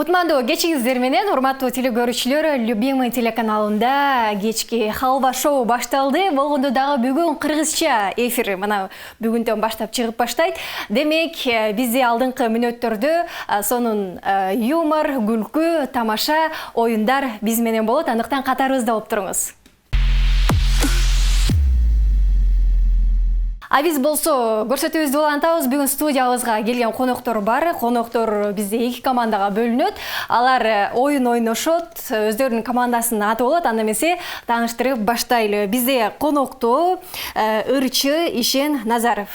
Кутмандуу кечиңиздер менен, урматтуу телекөрүүчүлөр, любимый телеканалында кечки халва шоу башталды. Болгондо дагы бүгүн кыргызча эфир мына бүгүндөн баштап чыгып баштайт. Демек, бизде алдыңкы мүнөттөрдө сонун юмор, күлкү, тамаша, оюндар биз менен болот. Андыктан катарыбызда болуп туруңуз. Биз болсо көрсөтүүбүздү улантабыз. Бүгүн студиябызга келген коноктор бар. Коноктор бизде эки командага бөлүнөт. Алар оюн ойношот, өздөрүнүн командасынын аты болот. Анда эмесе тааныштырып баштайлы. Бизде конокто ырчы Ишен Назаров.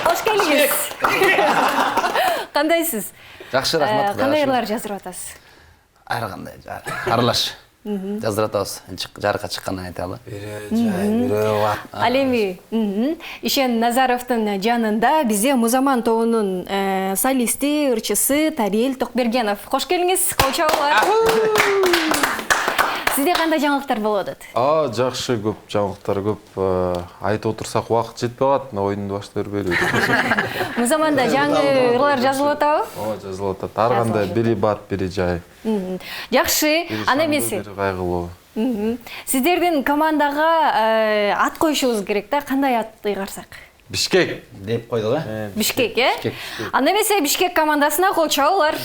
Кош келиңиз. Кандайсыз? Жакшы, рахмат. Кандай ырлар жаздырып атасыз? Ар кандай аралаш. Жаздырып атабыз. Жарыкка чыккандан айталы. Ал эми Ишен Назаровдун жанында бизде Музаман тобунун солисти, ырчысы Тарил Токбергенов. Кош келиңиз, колчоолор. Сизде кандай жаңылыктар болуп атат? Жакшы, көп жаңылыктар көп. Айтып отурсак убакыт жетпей калат, оюнду баштай бербейбиз. Музаманда жаңы ырлар жазылып атабы? Жазылып атат. Ар кандай бири бат, бири жай. Жакшы, ана эмесе. Кайгылуу. Сиздердин командага ат коюшубуз керек да, кандай ат ыйгарсак? Бишкек деп койдук, э? Бишкек, э? Анда эмесе Бишкек командасына кол чабуулар.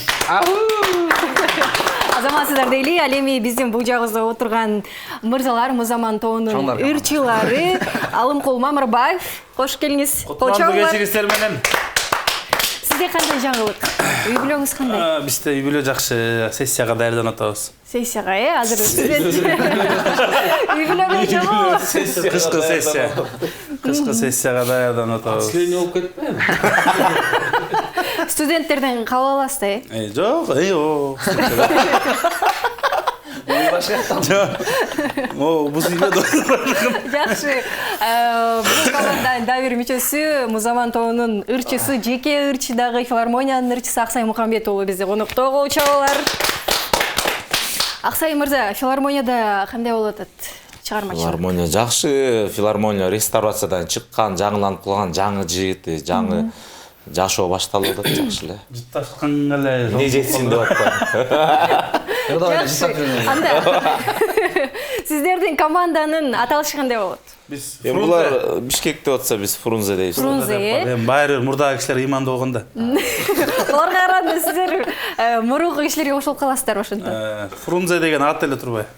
Азаматсыздар дейли, ал эми биздин бул жагыбызда отурган мырзалар, Музаман тобунун ырчылары, Алымкул Мамырбаев. Кош келиңиз, кол чабуулар. Кечиңиздер менен. Сизде кандай жаңылык? Үй бүлөңүз кандай? Бизде үй бүлө жакшы, сессияга даярданып атабыз. Сессияга, азыр студент. Үй бүлөгө жолу. Кышкы сессия. Кышкы сессияга даярданып атабыз. Силени болуп кетпейби? Студенттерден кабыл аласыздар, э? Жок, о. Бул үйгө Жакшы. Бул команданын дагы бир мүчөсү Музаман тобунун ырчысы, жеке ырчы дагы филармониянын ырчысы Аксай Мухамбет уулу бизде конокто. Кол чабуулар. Аксай мырза, филармонияда кандай болуп атат? Чыгармачылык. Филармония жакшы, филармония реставрациядан чыккан, жаңыланып калган жаңы жигит, жаңы жашоо башталып атат, жакшы эле. жытташкан эле. Не жетсин деп атпайбы? Анда сиздердин команданын аталышы кандай болот? Биз Булар Бишкек деп атса, биз Фрунзе дейбиз. Фрунзе, э? Байыр мурдагы кишилер ыймандуу болгондо. Аларга караганда сиздер мурунку кишилерге кошулуп каласыздар ошондо. Фрунзе деген ат эле турбайбы?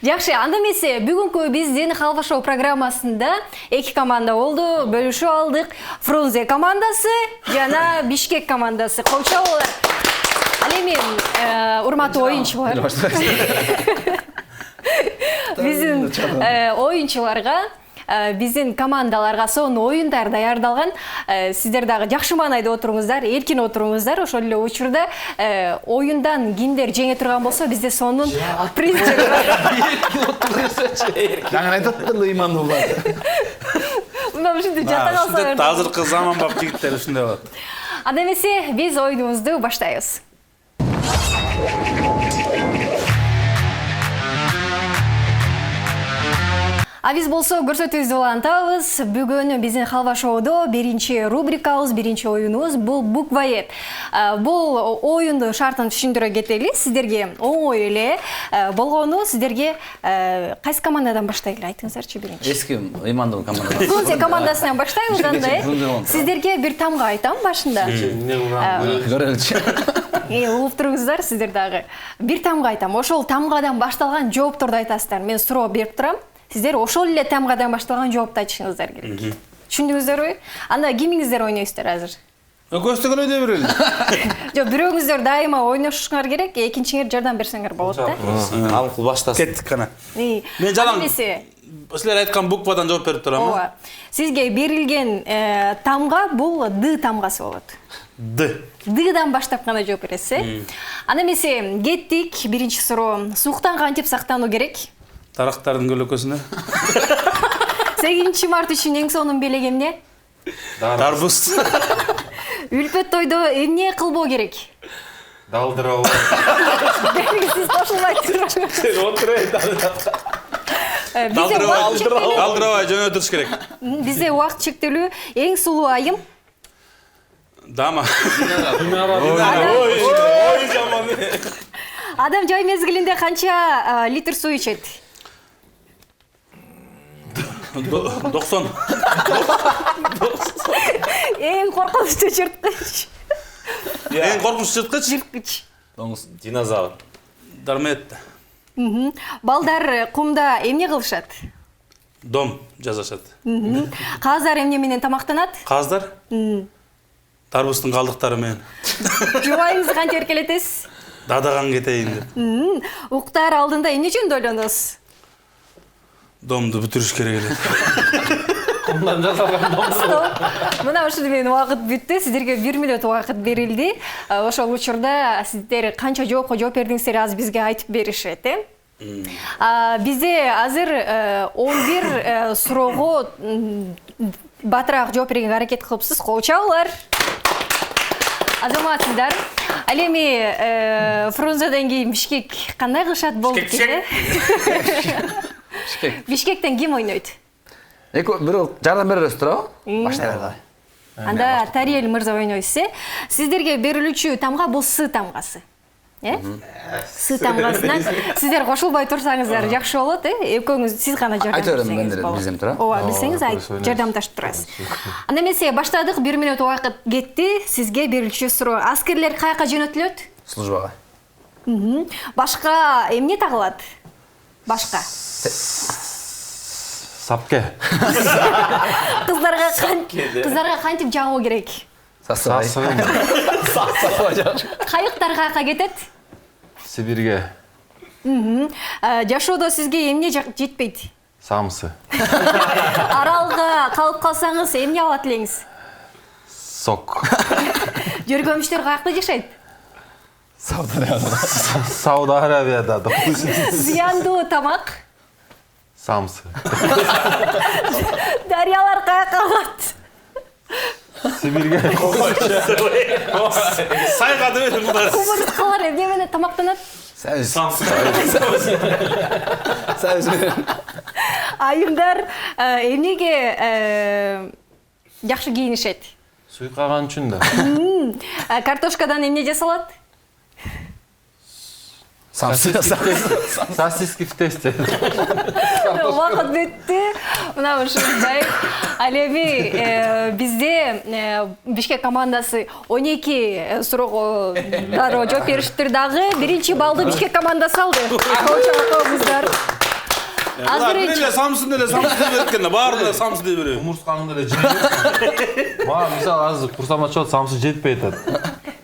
Жакшы, анда эмесе бүгүнкү биздин халва шоу программасында эки команда болду, бөлүшүп алдык. Фрунзе командасы жана Бишкек командасы. Кол чабуулар. Ал эми урматтуу оюнчулар. Биздин оюнчуларга, биздин командаларга сонун оюндар даярдалган. Сиздер дагы жакшы маанайда отуруңуздар, эркин отуруңуздар. Ошол эле учурда оюндан кимдер жеңе турган болсо, бизде сонун приздер бар. Жаңы айтып атты ыймандуу болот. Мына ушинтип жата калса. Азыркы заманбап жигиттер ушундай болот. Анда эмесе биз оюнубузду баштайбыз. Биз болсо көрсөтүүбүздү улантабыз. Бүгүн биздин халва шоудо биринчи рубрикабыз, биринчи оюнубуз бул буквоед. Бул оюнду шартын түшүндүрө кетели. Сиздерге оңой эле болгону, сиздерге кайсы командадан баштайлы айтыңыздарчы биринчи. Эски ыймандуу команда. Фрунзе командасынан баштайбыз анда. Сиздерге бир тамга айтам башында. Көрөлүчү. Угуп туруңуздар, сиздер дагы. Бир тамга айтам. Ошол тамгадан башталган жоопторду айтасыздар. Мен суроо берип турам. Сиздер ошол эле тамгадан башталган жоопту айтышыңыздар керек. Түшүндүңүздөрбү? Анда кимиңиздер ойнойсуздар азыр? Көстөгөн өйдө берели. Жок, бирөөңүздөр дайыма ойношуңар керек, экинчиңер жардам берсеңер болот да. Алымкул баштасын. Кеттик кана. Мен жалаң силер айткан буквадан жооп берип турам. Ооба. Сизге берилген тамга бул Д тамгасы болот. Д. Ддан баштап гана жооп бересиз, э? Анда эмесе кеттик. Биринчи суроо. Сууктан кантип сактануу керек? Тарактардын көлөкөсүнө. 8 март үчүн эң сонун белек эмне? Дарбуз. Үлпөт тойдо эмне кылбоо керек? Далдырабы. Сиз кошулбай туруңуз. Далдырабай жөнөтүш керек. Бизде убакыт чектелүү. Эң сулуу айым Дама. Ой, жаман. Адам жай мезгилинде канча литр суу ичет? 90. Эң коркунучтуу жырткыч. Ең қорқынышты жыртқыч. Жырткыч. Динозавр. Дармет. Балдар кумда эмне кылышат? Дом жасашат. Каздар эмне менен тамактанат? Қаздар? Дарбыстың қалдықтары мен. Жубайыңызды канча эркелетесиз? Дадаған кетейін деп. Уктар алдында эмне жөнүндө ойлоносуз? Домды бүтүрүш керек эле. Кумдан жасалган дом. Мына ушул менен убакыт бүттү. Сиздерге 1 минут убакыт берилди. Ошол учурда сиздер канча жоопко жооп бердиңиздер азыр бизге айтып беришет, э? Бизде азыр 11 суроого батыраак жооп берүүгө аракет кылыпсыз. Кол чабуулар. Азаматсыздар. Ал эми Фрунзеден кийин Бишкек кандай кылышат болду экен? Бишкектен ким ойнойт? Бирөө жардам беребиз туурабы? Баштайлы. Анда Тариел мырза ойнойсуз, э? Сиздерге берилүүчү тамга бул С тамгасы. Э? С тамгасынан сиздер кошулбай турсаңыздар жакшы болот, э? Экөөңүз сиз гана жардамдашсаңыз болот. Билсем тура. Ооба, билсеңиз жардамдашып турасыз. Анда эмесе баштадык, 1 минут убакыт кетти. Сизге берилүүчү суроо. Аскерлер каяка жөнөтүлөт? Службага. Башка эмне тагылат? Башка. Сапке. Кыздарга кантип жагуу керек? Сасыбай. Кайыктар каяка кетет? Сибирге. Жашоодо сизге эмне жетпейт? Самсы. Аралга калып калсаңыз эмне алат элеңиз? Сок. Жөргөмүштөр каякта жашайт? Сауд Арабияда. Зыяндуу тамак? Самсы. Дарыялар каяка калат? Сибирге. Сайға деп едім бұлар. Кумурскалар эмне менен тамактанат? Сәбіз. Айымдар эмнеге жакшы кийинишет? Суйкаган үчүн да. Картошкадан эмне жасалат? Сосиски в тесте. Убакыт бүттү. Мына ушундай. Ал эми бизде Бишкек командасы 12 суроого дароо жооп бериштир дагы. 1 балды Бишкек командасы алды. Коочоңуздар. Азыр Самсын деле деп кеткен. Баары да Самсын деп берет. Кумурсканы деле жейт. Мага мисалы азыр курсам ачып самсы жетпей атат.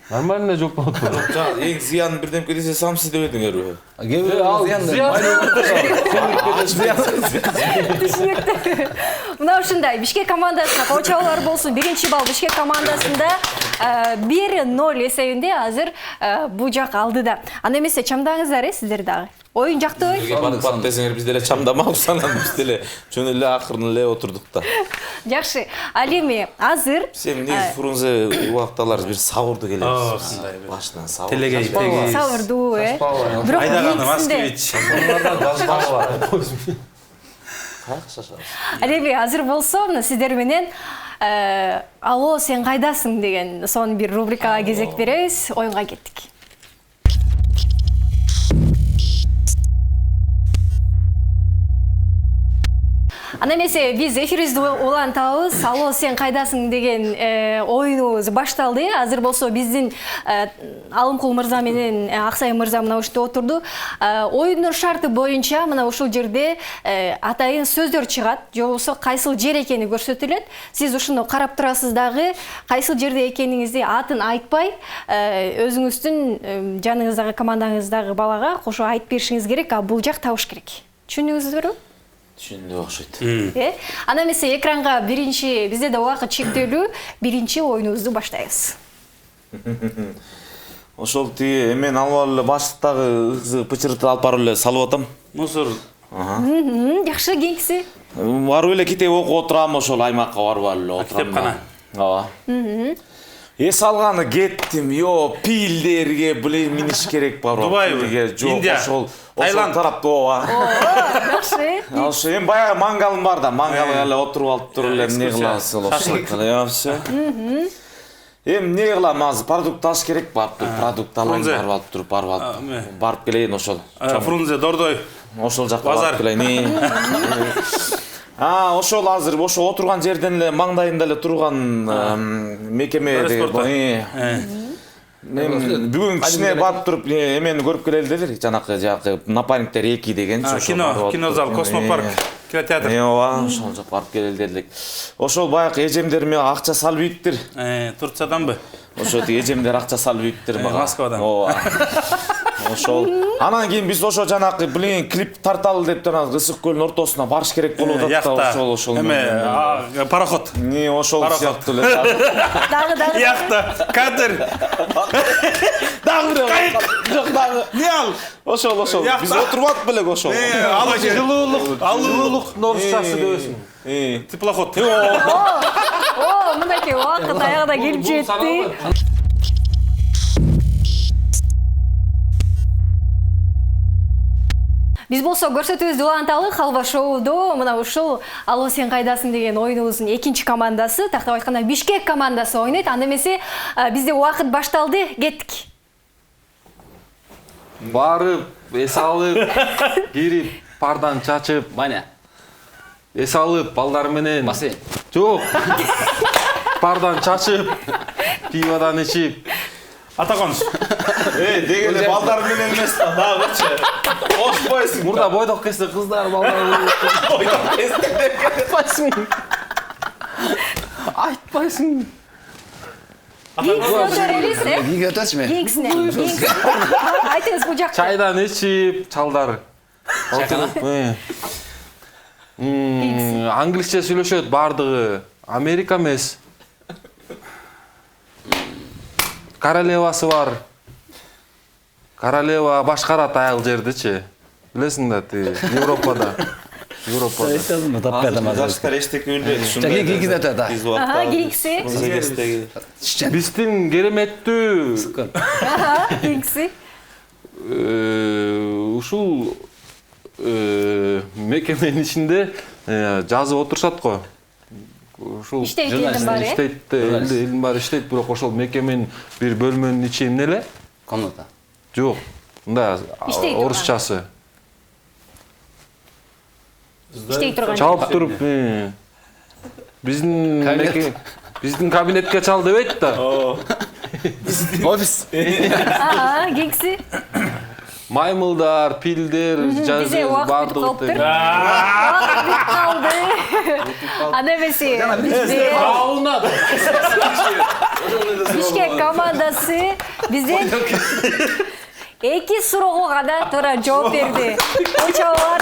Нормально жооп болот. Эң зыян бирдемке десе самсы деп едиңерби? Түшүнүктүү. Мына ушундай Бишкек командасына коочоолор болсун. 1 балл Бишкек командасында 1-0 эсебинде азыр бул жак алдыда. Анда эмесе чамдаңыздар, сиздер дагы. Оюн жактыбы? Бат десеңер биз деле чамдамабыз анан биз деле жөн эле акырын эле отурдук да. Жакшы. Ал эми азыр Сен негизи Фрунзе убакталар бир сабырды келебиз. Башынан сабыр. Телегей. сабырдуу, э? Бирок Айдаганы Москвич. Ал эми азыр болсо, мына сиздер менен алло, сен кайдасың деген сонун бир рубрикага кезек беребиз. Оюнга кеттик. Анда эмесе биз эфирибизди улантабыз. Алло, сен кайдасың деген оюнубуз башталды. Азыр болсо биздин Алымкул мырза менен Аксай мырза мына уште отурду. Оюндун шарты боюнча мына ушул жерде атайын сөздөр чыгат, же болбосо кайсыл жер экени көрсөтүлөт. Сиз ушуну карап турасыз дагы, кайсыл жерде экениңизди атын айтпай, өзүңүздүн жаныңыздагы командаңыздагы балага кошо айтып беришиңиз керек, а бул жак табыш керек. Түшүндүңүздөрбү? Түшүндү окшойт. Анда эмесе экранга бизде да убакыт чектелүү, 1 оюнубузду баштайбыз. Ошол тиги мен алып эле баштыктагы ызы пычырты алып барып эле салып атам. Мусор. Жакшы, кийинкиси. Барып эле китеп окуп отурам, ошол аймакка барып эле отурам. Китепкана. Ооба. Эс алганы кеттим, пилдерге миниш керек барып. Дубайбы? Индия? Ошол Таиланд тарапта ооба. Жакшы. Ошо эми баягы мангалым бар да, мангалга эле отуруп алып туруп эле эмне кылабыз, ошол. Всё. Эми эмне кылам азыр продукт алыш керек барып туруп продукт алайын Фрунзе. барып алып барып келейин ошол. Фрунзе, Дордой. Ошол жакка Базар. барып келейин. Ошол азыр ошо отурган жерден эле маңдайында эле турган мекеме мен бүгүн кичине барып туруп эмени көрүп келели дедир. Жанакы напарниктер 2 деген. Кинозал, Космопарк, кинотеатр. Ооба, ошол жак барып келели дедик. Ошол баягы эжемдер мага акча салып үйттүр. Турцияданбы? Ошо эжемдер акча салып үйттүр мага. Москвадан. Ооба. Ошол. Анан кийин биз ошо жанакы клип тарталы деп турган Ысык көлүнүн ортосуна барыш керек болуп атат да ошол. Эме пароход. Ошол сыяктуу эле. Дагы. Яхта, катер. Дагы бирөө. Жок дагы. Не ал? Ошол. Биз отурбадык белек ошол. Жылуулук орусчасы дебесиң. Теплоход. О, мынакей убакыт аягына келип жетти. Биз болсо көрсөтүүбүздү уланталы Халва шоудо мына ушул Алло сен кайдасың деген оюнубуздун экинчи командасы, тактап айтканда Бишкек командасы ойнойт. Анда эмесе бизде убакыт башталды, кеттик. Барып, эс алып, кирип, пардан чачып, Маня. эс алып, балдар менен. Бассейн. Жок. Пардан чачып, пиводан ичип. Атакон. Деген эле балдар менен эмес да, дагычы. Ошпойсуң. Мурда бойдок кезде кыздар, балдар. Айтпайсың. Биге өтөсү мен. Айтыңыз бул жакта. Чайдан ичип, чалдар. Отуруп, англисче сүйлөшөт бардыгы. Америка эмес. Королевасы бар. Королева башкарат айыл жердичи. Билесиң да, Европада. Жаштар эчтеке билбейт. Жаки кийгиз өтөт да. Кийинкиси. Биздин кереметтүү Кийинкиси. ушул мекеменин ичинде жазып отурушат го. Ушул Иштейт элдин баары. иштейт, элдин баары иштейт, бирок ошол мекеменин бир бөлмөнүн ичи эмне эле? Комната. Жок. Мында орусчасы. Иштей турган. Чалып туруп, биздин кабинетке чал дебейт да. Офис. Кийинкиси. Маймылдар, пилдер, Бизе убакыт бардыгы. бит калды. Анда эмесе бизде Бишкек командасы бизден 2 суроого гана туура жооп берди. Очолор.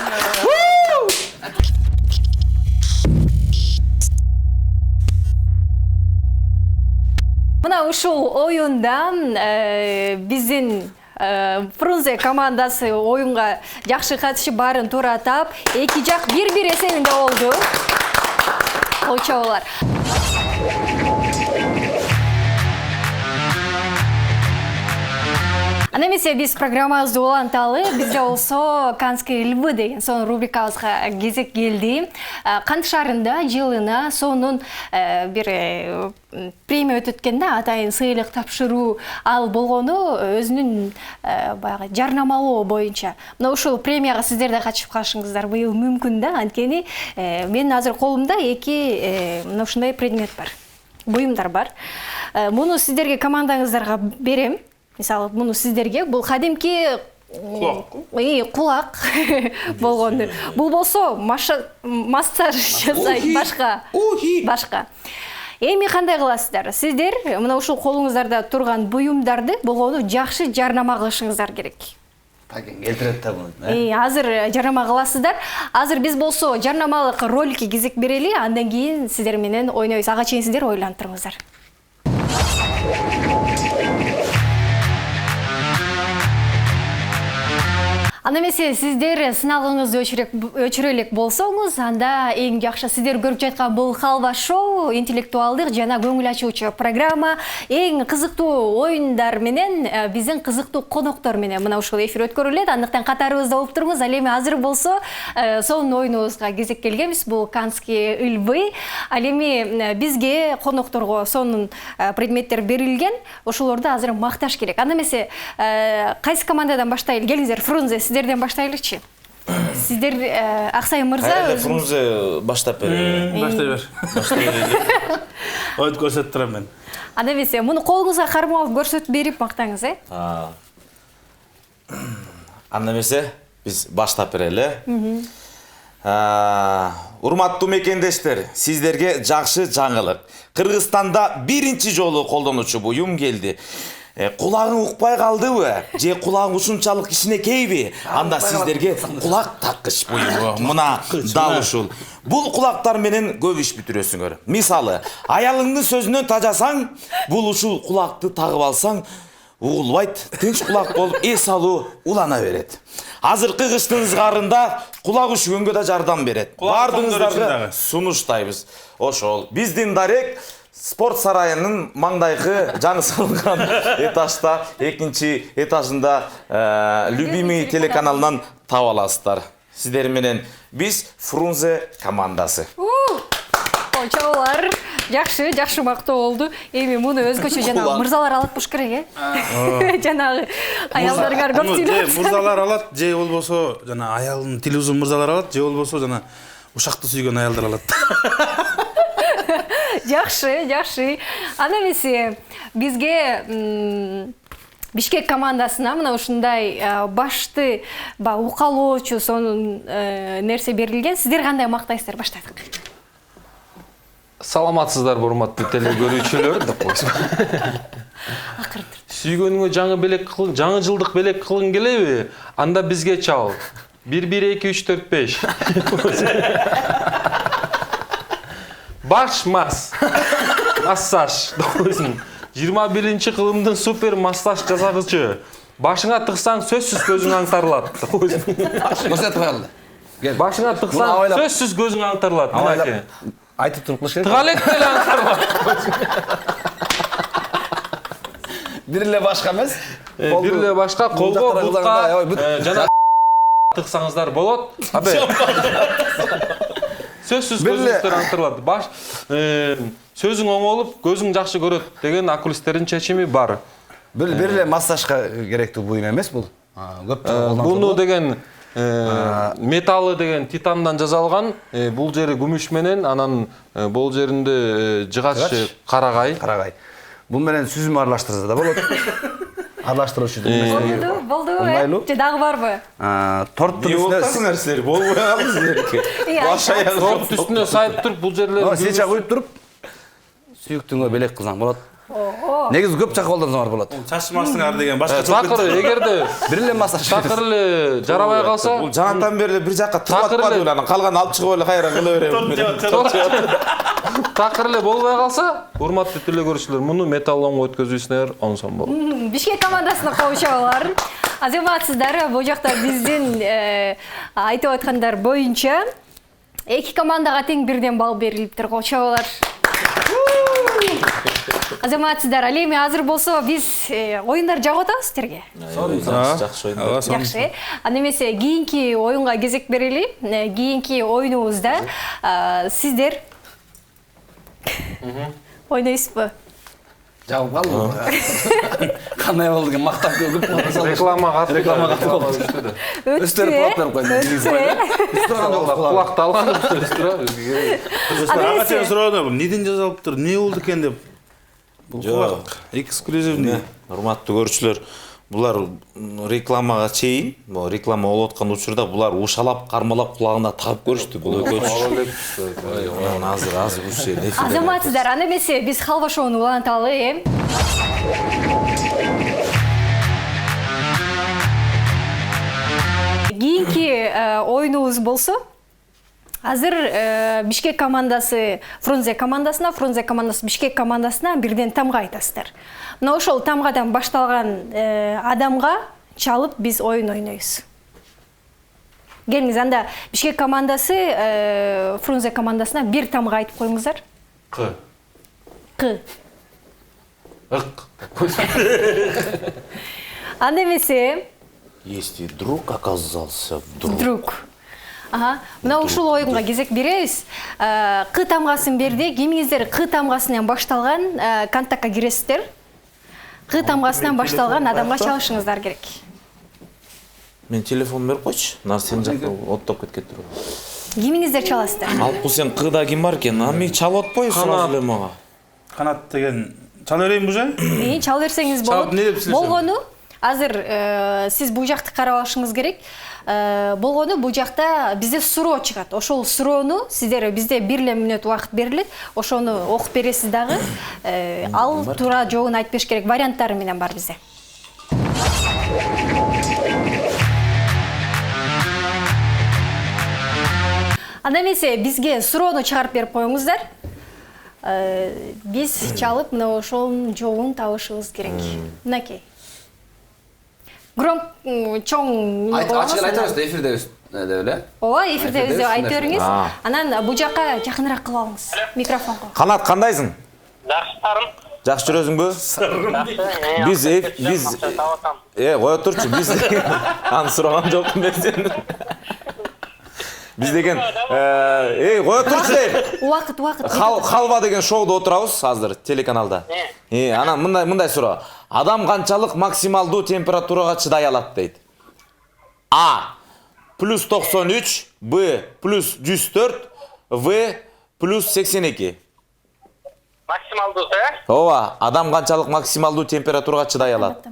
Мына ушул оюнда биздин Фрунзе командасы оюнга жакшы катышып баарын туура тап, эки жак 1-1 эсебинде болду. Очолор. Анда эмесе биз программабызды уланталы. Бизде болсо Канские львы деген сонун рубрикабызга кезек келди. Кант шаарында жылына сонун бир премия өтөт экен да, атайын сыйлык тапшыруу ал болгону өзүнүн баягы жарнамалоо боюнча. Мына ушул премияга сиздер да катышып калышыңыздар быйыл мүмкүн да, анткени менин азыр колумда эки мына ушундай предмет бар. Буюмдар бар. Муну сиздерге командаңыздарга берем. Мисалы, муну сиздерге бул кадимки кулак болгону. Бул болсо массаж жасайт, башка. Эми кандай кыласыздар? Сиздер мына ушул колуңуздарда турган буюмдарды болгону жакшы жарнама кылышыңыздар керек. Келтирет да буну. Азыр жарнама кыласыздар. Азыр биз болсо жарнамалык роликке кезек берели, андан кийин сиздер менен ойнойбуз. Ага чейин сиздер ойлонуп туруңуздар. Анда эмесе сиздер сыналгыңызды өчүрө элек болсоңуз, анда эң жакшы сиздер көрүп жаткан бул Халва шоу интеллектуалдык жана көңүл ачуучу программа. Эң кызыктуу оюндар менен биздин кызыктуу коноктор менен мына ушул эфир өткөрүлөт. Андыктан катарыбызда болуп туруңуз. Ал эми азыр болсо сонун оюнубузга кезек келгенбиз. Бул Канские львы. Ал эми бизге конокторго сонун предметтер берилген. Ошолорду азыр макташ керек. Анда эмесе кайсы командадан баштайлы? Келиңиздер, Фрунзе, сиздерден баштайлычы. Сиздер Аксай мырза Фрунзе баштап Баштай бер. Ойт көрсөтүп турам мен. Анда эмесе муну колуңузга кармап алып көрсөтүп берип мактаңыз, Анда эмесе биз баштап берели. Урматтуу мекендештер, сиздерге жакшы жаңылык. Кыргызстанда биринчи жолу колдонуучу буюм келди. Кулагың укпай калдыбы? Же кулагың ушунчалык кичинекейби? Анда сиздерге кулак таккыч буюму. Мына дал ушул. Бул кулактар менен көп иш бүтүрөсүңөр. Мисалы, аялыңдын сөзүнөн тажасаң, бул ушул кулакты тагып алсаң, угулбайт, тынч кулак болуп эс алуу улана берет. Азыркы кыштын ызгарында кулак үшүгөнгө да жардам берет. Бардыгыңыздарга сунуштайбыз. Ошол биздин дарек спорт сарайынын маңдайкы жаңы салынган этажда, экинчи этажында любимый телеканалынан таап аласыздар. Сиздер менен биз Фрунзе командасы. Чоолар, жакшы мактоо болду. Эми муну өзгөчө жана мырзалар алат болуш керек, Жанагы аялдарга көп сүйлөп. Мырзалар алат, же болбосо жана аялдын тили узун мырзалар алат, же болбосо жана ушакты сүйгөн аялдар алат. Жакшы. Анда эмесе бизге Бишкек командасына мына ушундай башты укалоочу сонун нерсе берилген. Сиздер кандай мактайсыздар? Баштадык. Саламатсыздар, урматтуу телекөрүүчүлөр деп койсун. Сүйгөнүңө жаңы жылдык белек кылгың келеби? Анда бизге чал. 1-1-2-3-4-5. Баш массаж. 21 кылымдын супер массаж жасагычы. Башыңа тыксаң сөзсүз көзүң аңтарылат. Көрсөтүп коелу. Башыңа тыксаң сөзсүз көзүң аңтарылат. Мынакей. Айтып туруп кылыш керек. Тыгалек деле аңтарылат. Бир эле башка эмес. Бир эле башка колго, бутка жана тыксаңыздар болот. Абе. Сөзсүз көзүңүздөр аңтарылат. Баш сөзүң оңолуп, көзүң жакшы көрөт деген окулисттердин чечими бар. Бир эле массажга керектүү буюм эмес бул. Буну деген металлы деген титандан жасалган, бул жери күмүш менен, анан бул жеринде жыгач карагай. Бул менен сүзүм аралаштырса да болот. Аралаштыруучу болду. Же дагы барбы? Торттун үстүнө нерселер болбой калды сиздерге. Баш аяк торт үстүнө сайып туруп, бул жерлер сече коюп туруп сүйүктүңө белек кылсаң болот. Негизи көп жакка колдонсоңор болот. Чачмасыңар деген башка такыр, эгерде бир эле массаж такыр эле жарабай калса, бул жанатан бери бир жакка тыгатпады эле, анан калган алып чыгып эле кайра кыла берем. Такыр эле болбой калса, урматтуу телекөрүүчүлөр, муну металлонго өткөзүүсүңөр онсом болот. Бишкек командасына коочолор. Азаматсыздар, бул жакта биздин айтып аткандар боюнча эки командага тең бирден балл берилиптир, коочолор. Азаматсыздар, ал эми азыр болсо биз оюндар жагып атабыз сиздерге. Жакшы оюн. Жакшы. Анда эмесе кийинки оюнга кезек берели. Кийинки оюнубузда сиздер ойнойсузбу? Жагып калдым. Кандай болду деген мактап көп Реклама катып өстөрүп берип койдум. Кулакты алган Ага суроо, неден жазалыптыр, не болду экен деп. Бул кулак эксклюзивный. Урматтуу көрүүчүлөр, булар рекламага чейин, реклама болуп аткан учурда булар ушалап, кармалап кулагына тагып көрүштү. Бул экөөчү. Азыр ушул эфир. Азаматсыздар, анда эмесе биз Халва шоуну уланталы, Кийинки оюнубуз болсо, азыр Бишкек командасы Фрунзе командасына, Фрунзе командасы Бишкек командасына бирден тамга айтасыздар. Мына ошол тамгадан башталган адамга чалып биз оюн ойнойбуз. Келіңіз, анда Бишкек командасы Фрунзе командасына бір тамға айтып қойыңыздар. Q. Q. Ық. Анда емесе... Если друг оказался вдруг. Друг. Ага. Мына ушул ойынға кезек береміз. Q тамғасын берді. Кеміңіздер Q тамғасынан башталған контактқа кіресіздер. Q тамғасынан башталған адамға чалышыңыздар керек. Мен телефон беріп қойшы. Нар сен жақта оттап кеткен тұр. Кеміңіздер чаласыздар. Алып бұл сен қыда кем бар екен. Ами чалып отпай сұрап өлем аға. Қанат деген чала берейін бұл жай? Чал берсеңіз Чалып не деп болады. сөйлесем? Болғаны, азыр сіз бұл жақты қарап алышыңыз керек. Болғаны бұл жақта бізде сұроо шығады. Ошол сұроону сіздер бізде 1 минут уақыт беріледі. Ошоны оқып бересіз дағы. Ал тура жоғын айтып беріш керек. Варианттары менен бар бізде. Анда эмесе бизге суроону чыгарып берип коюңуздар. Биз чалып мына ошонун жообун табышыбыз керек. Мынакей. Чоң Ачык айтабыз да эфирдебиз деп эле. Ооба, эфирдебиз деп айтып бериңиз. Анан бул жака жакыныраак кылып алыңыз микрофонго. Қанат, қандайсың? Жақсыларым. Жақсы жүрөсүңбү? Биз кое турчу, биз аны сураган жокмун мен сени. Биз деген кое турчу дейм. Убакыт. Халва деген шоуда отурабыз азыр телеканалда. Анан мындай суроо. Адам канчалык максималдуу температурага чыдай алат дейт? А плюс 93, Б плюс 104, В плюс 82. Максималдуу, Ооба, адам канчалык максималдуу температурага чыдай алат?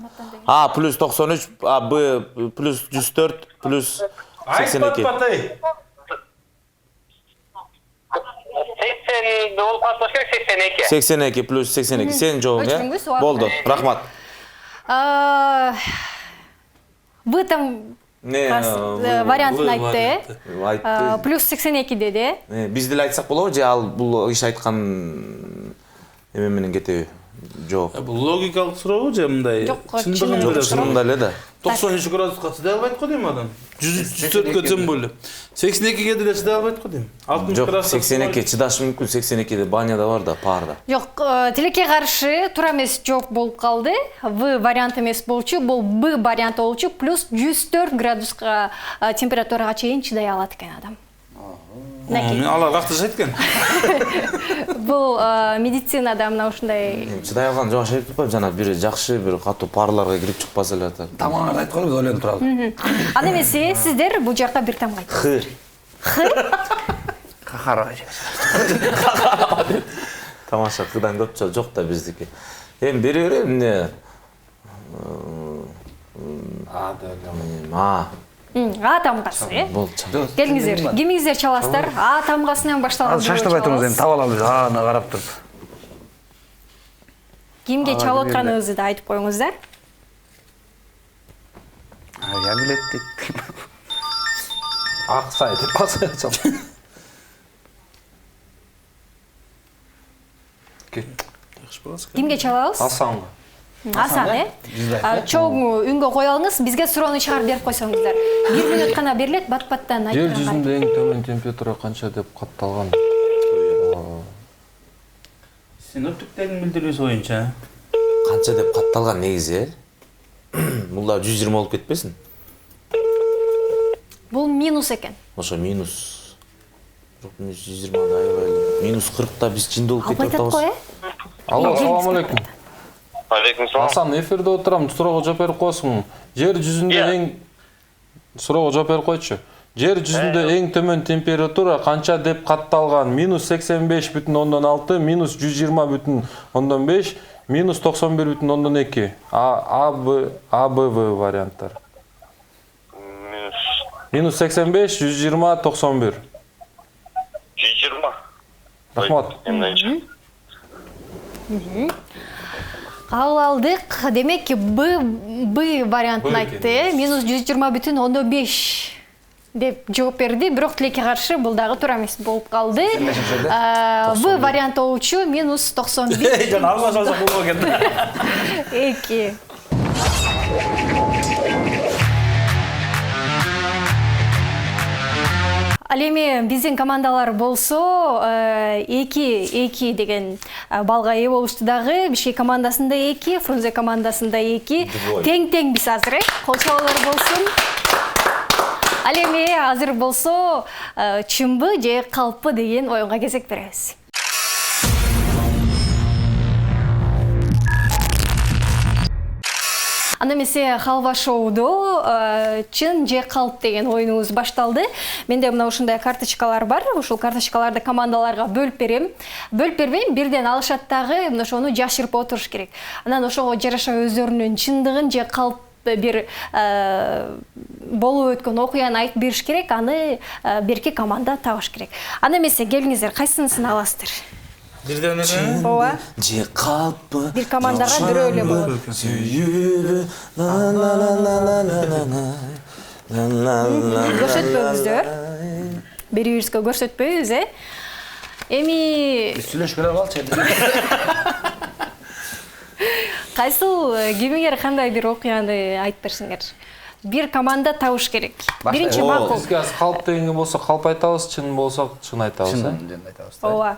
А плюс 93, Б плюс 104, плюс 82. 80 болуп калса керек 82. 82 плюс 82. Сенин жообуң, Өчүрүңүз, убакыт. Болду, рахмат. Б там вариантын айтты. Плюс 82 деди. Биз деле айтсак болобу же ал бул иш айткан эме менен кетеби? Жок. Бұл логикалық сұрау же мындай? Жоқ, Чынында эле да. 93 градусқа чыдай албайт го дейм адам. 104-кө тең болду. 82-ге деле чыдай албайт го дейм. 60 Жок, градусқа 82 чыдашы мүмкүн, 82де баняда бар да, парда. Жок, тилекке каршы туура эмес жооп болуп калды. В вариант эмес болчу, бул Б вариант болчу, плюс 104 градуска температурага чейин чыдай алат экен адам. Мен алар какты жеткен. Бул медицинада мына ушундай Чыдай алган жок шерт турпайбы, жана бир жакшы бир катуу парларга кирип чыкпаса эле атат. Тамагыңарды айтып коебуз, ойлонуп турабыз. Анда эмесе сиздер бул жакка бир тамга айтыңыз. Кахарага. Тамаша, кыдан көп жок да биздики. Эми бере берем эмне? А тамгасы, Болчу. Келиңиздер, кимиңиздер чаласыздар? А тамгасынан башталган. Шаштап айтыңыз, эми таба алабыз, аны карап туруп. Кимге чалып атканыңызды да айтып коюңуздар. Я билет дейт. Аксай деп аксай чал. Кимге чалабыз? Асанга. Асан, чоң үнгө кое алыңыз, бизге суроону чыгарып берип койсоңуздар. 1 минут гана берилет, бат-баттан Жер айтып. жүзүндө эң төмөн температура канча деп катталган? Синоптиктердин билдирүүсү боюнча Канча деп катталган негизи? Бул да 120 болуп кетпесин? Бул минус экен. Ошо минус. Жок, минус 120 да аябай. Минус 40 да биз жинде болуп Алып кетип айтат го, атабыз. Алло, салам алейкум. Алейкум салам. Асан, эфирде отурам, суроого жооп берип коесуң. Жер жүзүндө эң суроого жооп берип койчу. Жер жүзүндө эң төмөн температура канча деп катталган? Минус 85,6, минус 120,5, минус 91,2. А, Б, В варианттар. Минус 85, 120, 91. 120. Рахмат. Кабыл алдык. Демек, Б вариантын айтты. Минус 120,5 деп жооп берди. Бирок тилекке каршы бул дагы туура эмес болуп калды. В вариант болчу минус 91. жана албаш алсак болот экен. 2. Ал эми биздин командалар болсо 2 деген балга ээ болушту дагы. Бишкек командасында 2, Фрунзе командасында 2. Тең биз азыр, кол чабуулар болсун. Ал эми азыр болсо чынбы же калппы деген оюнга кезек беребиз. Анда эмесе халва шоудо чын же калп деген оюнубуз башталды. Менде мына ушундай карточкалар бар. Ушул карточкаларды командаларга бөлүп берем. Бөлүп бербейм, бирден алышат дагы, мына ошону жашырып отуруш керек. Анан ошого жараша өздөрүнүн чындыгын же калп бир болуп өткөн окуяны айтып бериш керек. Аны берки команда табыш керек. Анда эмесе келиңиздер, кайсынысын аласыздар? Бирден эле. Ооба. Же калпы. Бир командага бирөө эле болот. Сүйүүбү. Көрсөтпөңүздөр. Бири-бирибизге көрсөтпөйбүз, Эми Сүйлөшкөлөр калчы. кайсыл кимиңер кандай бир окуяны айтып берсиңер. Бир команда табыш керек. Биринчи макул. Бизге аз калп дегенге болсо калп айтабыз, чын болсо чын айтабыз. Чын айтабыз. Ооба.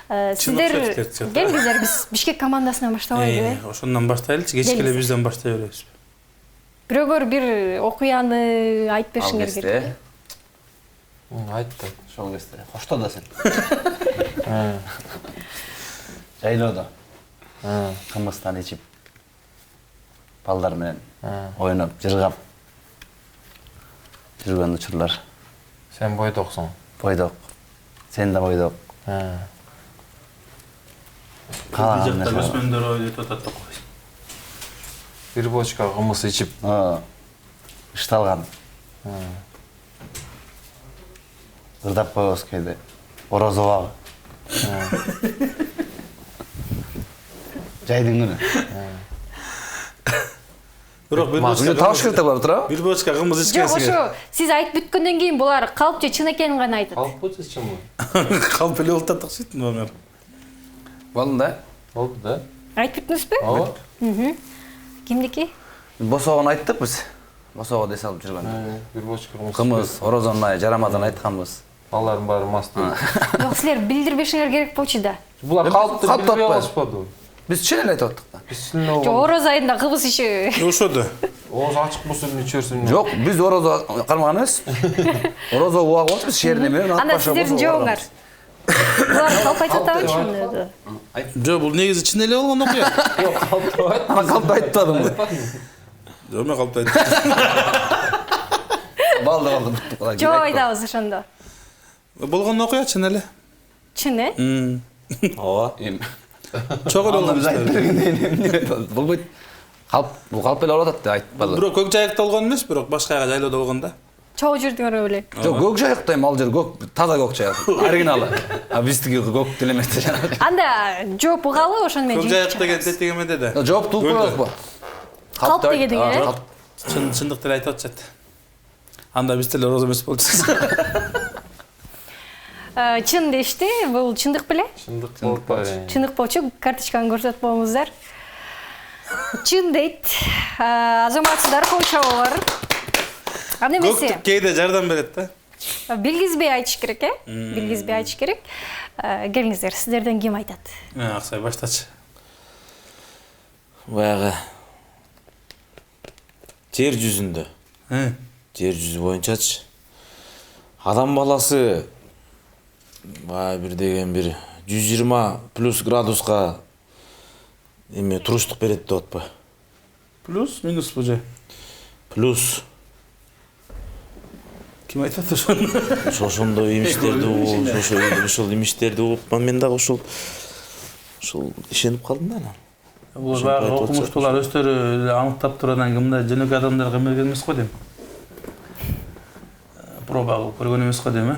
Сиздер келиңиздер, биз Бишкек командасынан баштабайлыбы? Ошондон баштайлычы, кечке эле бизден баштай беребиз. Бирөөгөр бир окуяны айтып берсиңер керек. Айт да. Шол кезде. Кошто да сен. Жайлоодо. Кымыстан ичип балдар менен ойноп, жыргап жүргөн учурлар. Сен бойдоксуң. Бойдок. Сен да бойдок. Калган жакта өсмөндөр ойнойт атат да койсун. Бир бочка кымыз ичип, Ышталган. Ырдап коебуз кейде. Орозо багы. Жайдын күнү. Бирок бир бочка Табыш керек болуп турабы? бир бочка кымыз Жок, ичкенсиң. ошо сиз айтып бүткөндөн кийин булар калп же чын экенин гана айтат. калп болсо чынбы? Калп эле болуп атат сөйттүм баңар. Болду да. Болду да. Айтып бүттүңүзбү? Ооба. Кимдики? Босогон айттык биз. Босого дес алып жүргөн. Бир бочка Кымыз, орозонун жарамадан айтканбыз. Балдардын баары мас. Жок, силер билдирбешиңер керек болчу да. Булар калпты Калп билбей таппайбы? алышпады. Биз чын эле айтып аттык да. Биз силне Жок, ороз айында кыбыз иши. Ошо да. Ооз ачык болсо ичерсиң. Жок, биз орозо кармаган эмес. Орозо убагы болчу, биз шерне менен ат Анда башы сиздердин жообуңар. Булар калп айтып атабычы? Жок, бул негизи чын эле болгон окуя. Ана калп айтпадымбы? Жок, мен калп айттым. Балды бүттүк. Жоо айтабыз ошондо. Болгон окуя чын эле. Чын, Ооба. Чогуу эле болгон. Болбойт. Бул калп эле болуп атат деп айтпады. Бирок көк жайыкта болгон эмес, бирок башка жайга жайлоодо болгон да. Чогуу жүрдүңөр беле? Жок, көк жайыкта эми ал жер көк, таза көк жайык. Оригиналы. А биздики көк деле эмес да жана. Анда жооп угалы, ошону менен Көк жайык деген тетиги эме да. Жооп тууп коебузбу? Калп дегендиң эле. Чындык деле айтып атышат. Анда биз деле ороз эмес болчубуз. Чын дешти, бул чындык беле? Чындык болду. Чындык болчу, карточканы көрсөтүп коюңуздар. Чын дейт. Азаматсыздар, кол чабуулар. Анда эмесе. Көктүк кейде жардам берет да. Билгизбей айтыш керек, Билгизбей айтыш керек. Келиңиздер, сиздерден ким айтат? Аксай баштачы. Баягы жер жүзүндө. Жер жүзү боюнчачы. Адам баласы бир деген бир 120 плюс градуска эме туруштук берет деп атпайбы? Плюс, минус бу же. Плюс. Ким айтат ошону? Ошондой имиштерди ошол имиштерди угуп, мен дагы ошол ишенип калдым да анан. Бул баягы окумуштуулар өздөрү аныктап тургандан кимде жөнөкөй адамдарга эмерген эмес го дейм. Проба кылып көргөн эмес го дейм,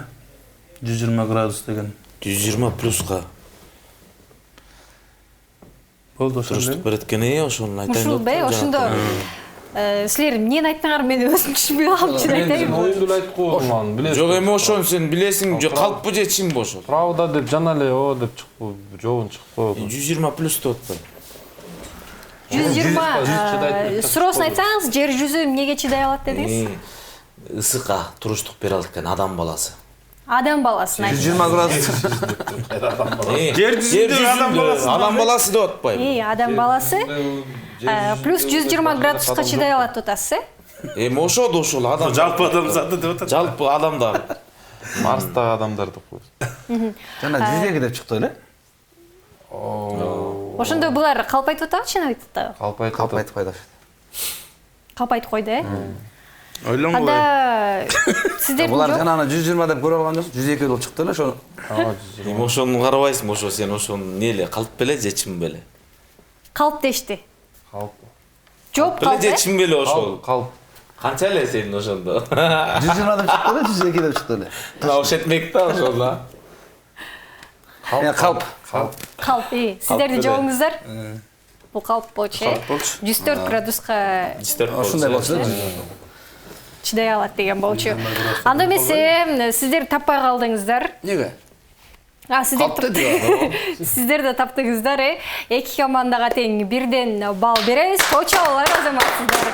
120 градус деген. 120 плюска. Болду ошондо. Туруштук берет экен, ошону айтайын Ушул бе, ошондо силер эмнени айттыңар, мен өзүм түшүнбөй калып чын айтайын. Оюнду эле айтып койдум аны, билесиң. Жок, эми ошону сен билесиң, же калппы же чынбы ошол? Правда деп жана эле о деп чыкпы, жообун чыгып койду. 120 плюс деп атпайбы? 120 суроосун айтсаңыз, жер жүзү эмнеге чыдай алат дедиңиз? Ысыкка туруштук бере алат экен адам баласы. Адам баласын айт. 120 градус. Жер жүзүндө адам баласы деп атпайбы. Адам баласы плюс 120 градусқа чыдай алат деп атасыз, Ошо да ошол адам. жалпы адам заты деп атат. Жалпы адамдар. Марстагы адамдар деп коебуз. Жана 102 деп чыкты эле. Ошондо булар калп айтып атабы, чын айтып атабы? Калп айтып койду. Калп айтып койду, Ойлонбой. Анда сиздердин Булар жок. жанагы 120 деп көрө алган жоксуз, 102 болуп чыкты эле, ошо. Ошону карабайсың, ошо сен ошону неле калп беле же чын беле? Калп дешти. Калп. Жооп Беле калп. же чын беле ошол? Калп. Канча эле сенин ошондо? 120 деп чыкты эле, 102 деп чыкты эле. Мына ошо этмек да ошол. Калп. Калп, сиздердин жообуңуздар? Бул калп болчу, 104 градуска Ошондой болчу. чыдай алат деген болчу. Анда эмесе сиздер таппай калдыңыздар. Неге? Сиздер да таптыңыздар, Эки командага тең бирден балл беребиз. Почоболор азаматсыздар.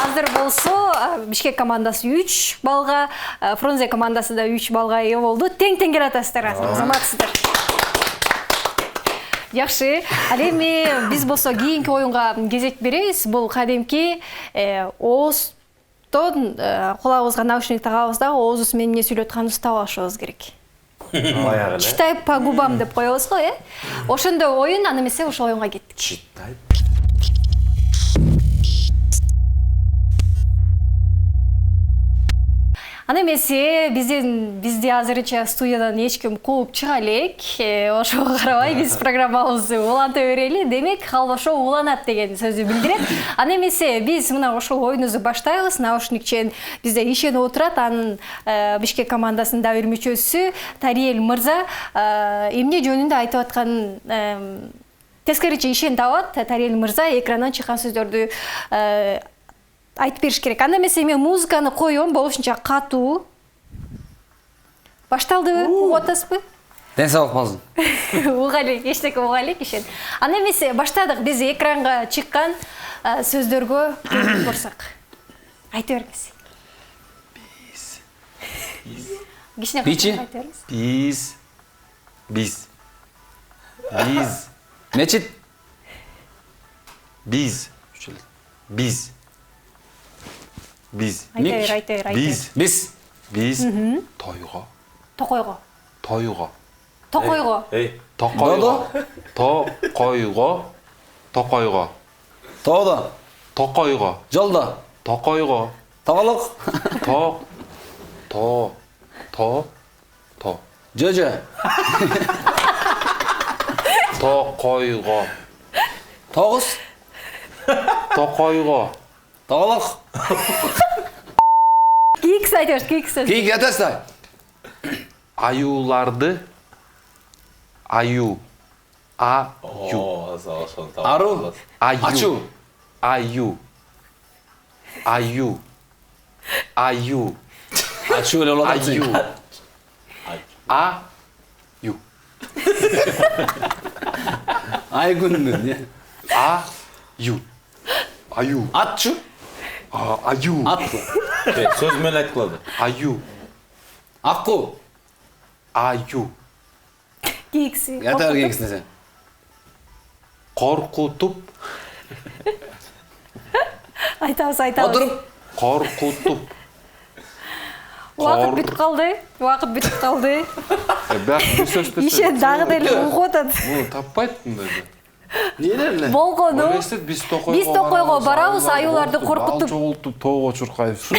Азыр болсо Бишкек командасы 3 балга, Фрунзе командасы да 3 балга ээ болду. Тең-тең келатасыздар, азаматсыздар. Жакшы. Ал эми биз болсо кийинки оюнга кезек беребиз. Бул кадимки ооздон кулагыбызга наушник тагабыз да, оозубуз менен эмне сүйлөп атканыбызды таап алышыбыз керек. Баягы эле. Читай по губам деп коебуз го, Ошондой оюн, аны эмесе ошол оюнга кеттик. Читай. Аны эмесе бизди азырынча студиядан эч ким кууп чыга элек. Ошого карабай биз программабызды уланта берели. Демек, Халва шоу уланат деген сөздү билдирет. Аны эмесе биз мына ошол оюнубузду баштайбыз. Наушникчен бизде ишенип отурат. Анын Бишкек командасынын дагы бир мүчөсү Тариел мырза эмне жөнүндө айтып атканын тескериче ишенип алат. Тариел мырза экрандан чыккан сөздөрдү айтып бериш керек. Анда эмесе мен музыканы коём, болушунча катуу. Башталдыбы? Угуп атасызбы? Ден соолук болсун. Угали, эчтеке угали ишен. Анда эмесе баштадык. Биз экранга чыккан сөздөргө көз бурсак. Айтып бериңиз. Кичине Бичи? айтып бериңиз. Биз. Мечит. Биз. Айтып бер. Биз. Тойго. Токойго. Эй, Додо. Тоодо. Жолдо. Тоголук. Жөжө. Тогуз. Тоголук. Кийикс айтып бер, кийикс. Кийик атасыздар. Аюларды. Ару. Ачу. Ачу эле болот атсың. Ай күнүмүн. Атчу. Атту. сөз менен айтып калды. Акку. Кийикс. Ята кийиксине сен. Коркутуп. Айтабыз. Отуруп. Коркутуп. Убакыт бүтүп калды. Бак бир сөз Ишен дагы деле угуп атат. Муну таппайт мындай. Нелерне? Болгону. Биз Биз Токойго барабыз, аюларды коркутуп. Жоголтуп тоого чуркайбыз.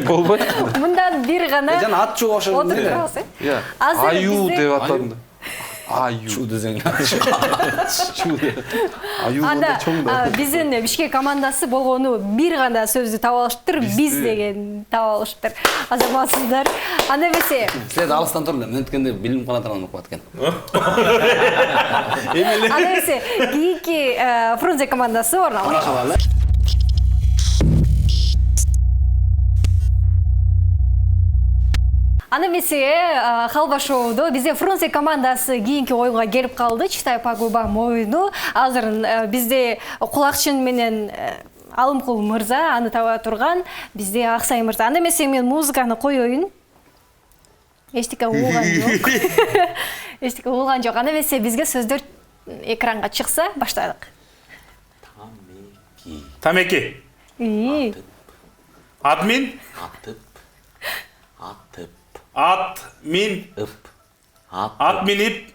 Болбойт. Мындан бир гана Жана атчу ошо. отуруп турабыз. Азыр Аю бизде- деп атамды. Аю. Чу десең. Аю Анда чоңдо. биздин Бишкек командасы болгону бир гана сөздү таап алыштыр, биз деген таап алыштыр. Азаматсыздар. Анда эмесе Силер алыстан туруңдар. Менткенде билим канатынан окуп аткан. анда эмесе кийинки Фрунзе командасы орун алат. Аны эмесе Халва шоуду бизде Фрунзе командасы кийинки оюнга келип калды. Читай по губам оюну. Азыр бизде Кулакчын менен Алымкул мырза аны таба турган, бизде Аксай мырза. Анда эмесе мен музыканы коёюн. Эчтеке угулган жок. Эчтеке угулган жок. Анда эмесе бизге сөздөр экранга чыкса баштайлык. Тамеки. Админ. Атмин. Атминип.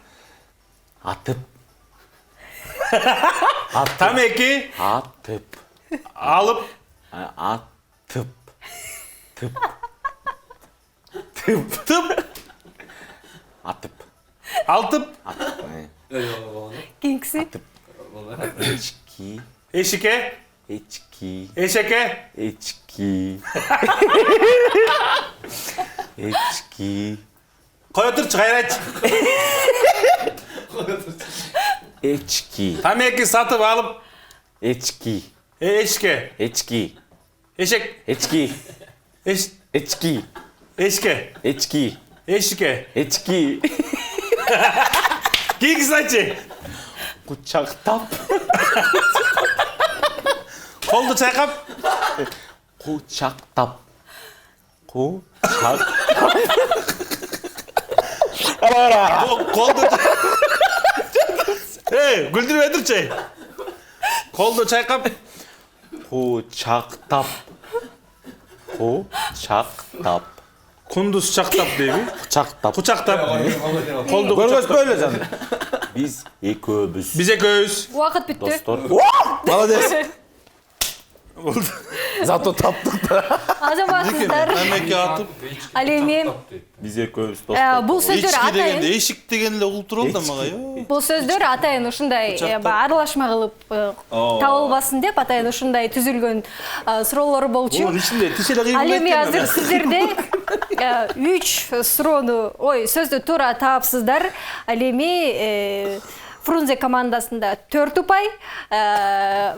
Тамеки. Алып. Алтып. Кийинкиси. Эшике. Эшеке. Коя турчу, кайрайчы. Тамеки сатып алып. Эшке. Эшек. Эшке. Эшке. Кийинкисин айтчы. Кучактап. Колду чайкап. Кучактап. Колду. Күлдүрбөй турчу. Колду чайкап. Кучактап. Кундуз чактап дейби? Кучактап. Колду Көргөзбөйлө жан. Биз экөөбүз. Биз экөөбүз. Убакыт бүттү. Достор. Молодец. Зато таптык да. Азаматсыздар. Тамеки атып. Ал эми Биз экөөбүз достор. бул сөздөр Эшик дегенде, атайын. эшик деген эле угулуп турган да мага. Бул сөздөр атайын ушундай аралашма кылып табылбасын деп атайын ушундай түзүлгөн суроолор болчу. Ошонун ичинде тиш эле Ал эми кыймылдайт. азыр сиздерде 3 суроону, сөздү туура таапсыздар. Ал эми Фрунзе командасында 4 упай,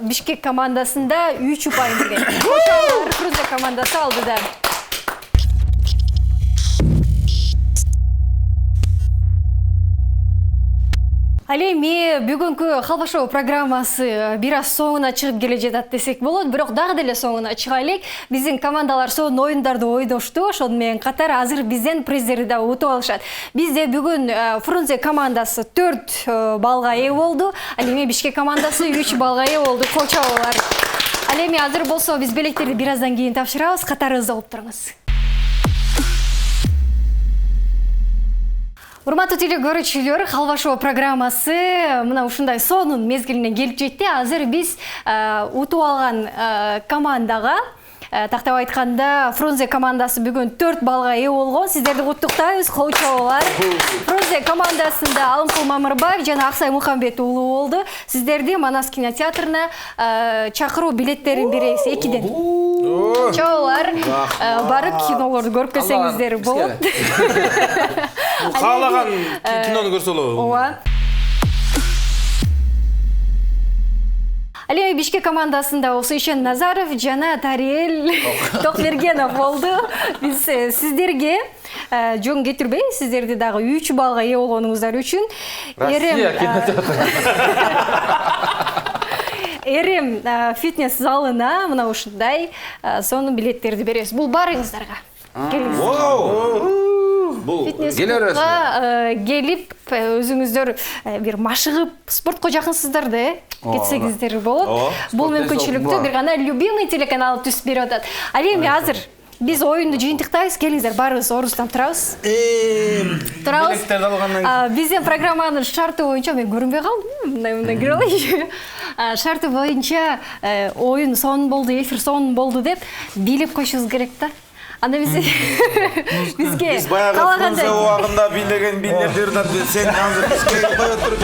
Бишкек командасында 3 упай берген. Ошолор Фрунзе командасы алдыда. Ал эми бүгүнкү Халва шоу программасы бир аз соңуна чыгып келе жатат десек болот, бирок дагы деле соңуна чыга элек. Биздин командалар сонун оюндарды ойношту, ошону менен катар азыр бизден приздерди да утуп алышат. Бизде бүгүн Фрунзе командасы 4 балга ээ болду, ал эми Бишкек командасы 3 балга ээ болду. Кол чабуулар. Ал эми азыр болсо биз белектерди бир аздан кийин тапшырабыз, катарыбызда болуп туруңуз. Урматтуу телекөрүүчүлөр, Халва шоу программасы мына ушундай сонун мезгилине келип жетти. Азыр биз утуп алган командага, тактап айтканда, Фрунзе командасы бүгүн 4 балга ээ болгон. Сиздерди куттуктайбыз, кол чабуулар. Фрунзе командасында Алымкул Мамырбаев жана Аксай Мухамбет уулу болду. Сиздерди Манас кинотеатрына чакыруу билеттерин беребиз 2ден. Чабуулар, барып кинолорду көрүп келсеңиздер болот. Каалаган кинону көрсө болобу? Ооба. Ал эми Бишкек командасында Усейшен Назаров жана Тариел Токбергенов болду. Биз сиздерге жөн кетирбей, сиздерди дагы 3 балга ээ болгонуңуздар үчүн Эрем фитнес залына мына ушундай сонун билеттерди беребиз. Бул барыңыздарга. Келиңиздер. Фитнес клубга келип өзүңүздөр бир машыгып спортко жакынсыздар да кетсеңиздер болот. Бул мүмкүнчүлүктү бир гана любимый телеканал түзүп берип атат. Ал эми азыр биз оюнду жыйынтыктайбыз. Келиңиздер, баарыбыз орубуздан турабыз. Билеттерди алгандан Биздин программанын шарты боюнча мен көрүнбөй калдым. Мындай кире алайынчы. Шарты боюнча оюн сонун болду, эфир сонун болду деп бийлеп койушубуз керек да. Анда бизге Биз баягы Фрунзе убагында бийлеген бийлерди ырдап, сен азыр бизге кое туруп